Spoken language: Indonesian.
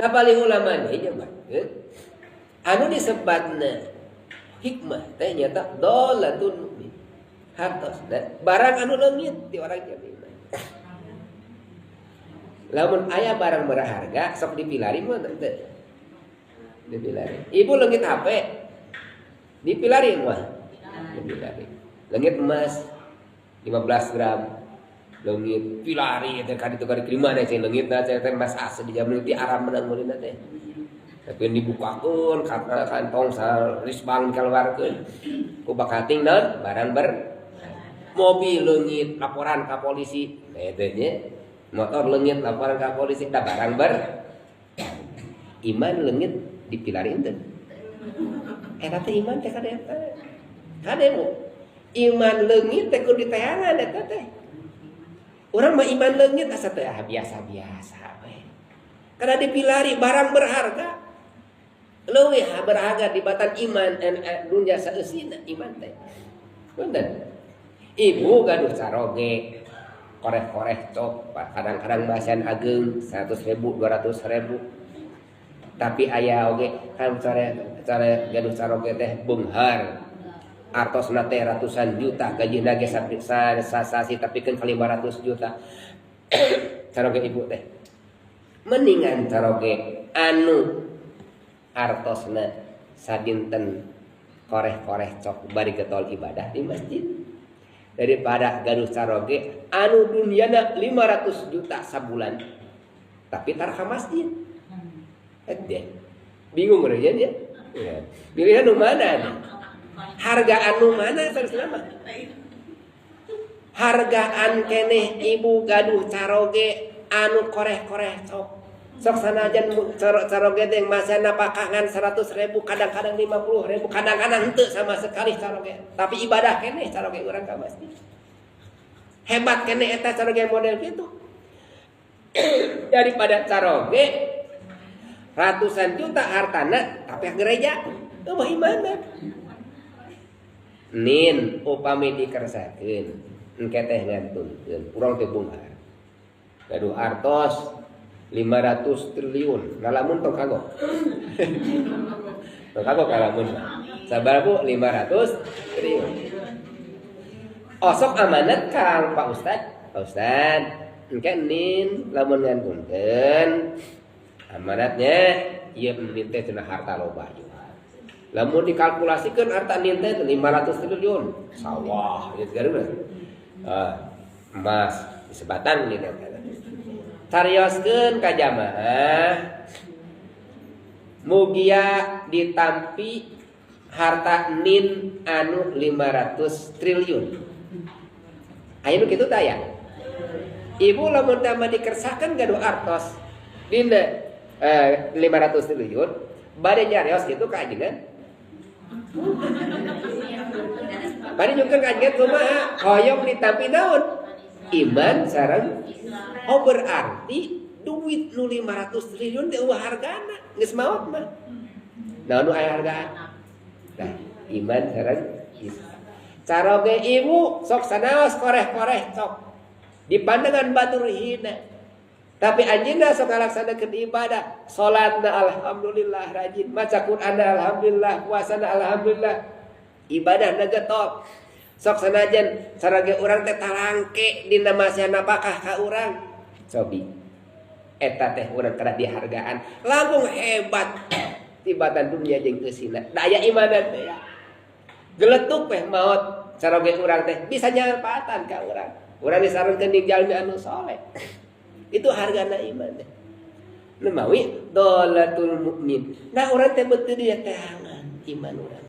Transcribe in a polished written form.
Nah paling ulama nya nyaman anu disebutna hikmah teh nyata dolatun mukmin hartosna barang anu leungit di orang jaminan. Lamun aya barang berharga sok dipilari mah teu dipilari. Ibu leungit HP dipilari mah dipilari. Leungit emas 15 gram leungit pilari teh ka ditu ka diterima teh leungitna teh emas asli di jaman ti aram menang mulina teh. Tapi dibukakeun kantong sarisbang dikeluarkeun ku bakating naon barang ber mobil leungit laporan ka polisi eta nya motor leungit laporan ka polisi da barang ber iman leungit dipilari teh eta teh iman teh kademu iman leungit teh kudu ditayangan eta teh urang mah iman leungit asa teh biasa-biasa we kada dipilari barang berharga leuwih berharga dibatan iman dunya saeusina iman teh. Punten. Ibu gaduh caroge koreh-koreh cok kadang-kadang bahasan ageung 100.000 200.000. Tapi aya oge kan cara gaduh caroge teh beunghar. Artosna teh ratusan juta gajina ge sasi tapi kan 500 juta. Caroge ibu teh. Mendingan caroge anu artosna sadinten koreh-koreh cok bari getol ibadah di masjid daripada gaduh caroge anu dunyana 500 juta sabulan tapi tar ka masjid. Bingung urang ya. Pilihan nu mana? Hargaan nu mana sanesna mah? Hargaan keneh ibu gaduh caroge anu koreh-koreh cok sok sanajan caroge teh masana pakangan 100.000 kadang-kadang 50.000 kadang-kadang henteu sama sekali caroge tapi ibadah keneh caroge urang ka masjid hebat keneh eta caroge model kitu daripada caroge ratusan juta hartana tapi gereja teu mah imanna nin upami dikersakeun engke teh ngantunkeun urang teh bungar gaduh artos 500 triliun ngalamun tong kagok tong kagok ngalamun sabar bu 500 triliun osok amanat kang Pak Ustad engke nin lamun ngantunkeun amanatnya ieu nin teh cenah harta loba lamun dikalkulasikeun harta nin teh 500 triliun sawah ieu gareuna emas disebatan nin teh carioskeun ka jamaah mugia ditampi harta nin anu 500 triliun. Aya nu kitu tah ya. Ibu lamun tambah dikersakeun gaduh artos dina 500 triliun bade nyarios kitu ka ajengan. Bade nyungkeun ka ajengan kumaha hoyong ditampi naon? Iman sareng oh berarti duit nu 500 triliun teh eueuh hargana geus maot mah. Naon nu aya hargaan? Nah, iman sareng Islam. Caroge ibu sok sanaos koreh-koreh sok dipandangan batur hina. Tapi anjeunna sok ngalaksanakeun ibadah, salatna alhamdulillah rajin, maca Qur'anna alhamdulillah, puasana alhamdulillah. Ibadahna getol. Sok sanajan sarage urang teh talangke dina masana napakah ka urang. Cobi. Eta teh urang kada dihargaan. Langkung hebat tibatan dunia jeung eusina. Daya imanan teh ya. Geletuk teh maot sarage urang teh bisa nyampatan ka urang. Urang disarankeun di jalmi anu saleh. Itu hargana iman teh. Lemawi dolatul mukmin. Nah urang teh beuteung dia teangan iman urang.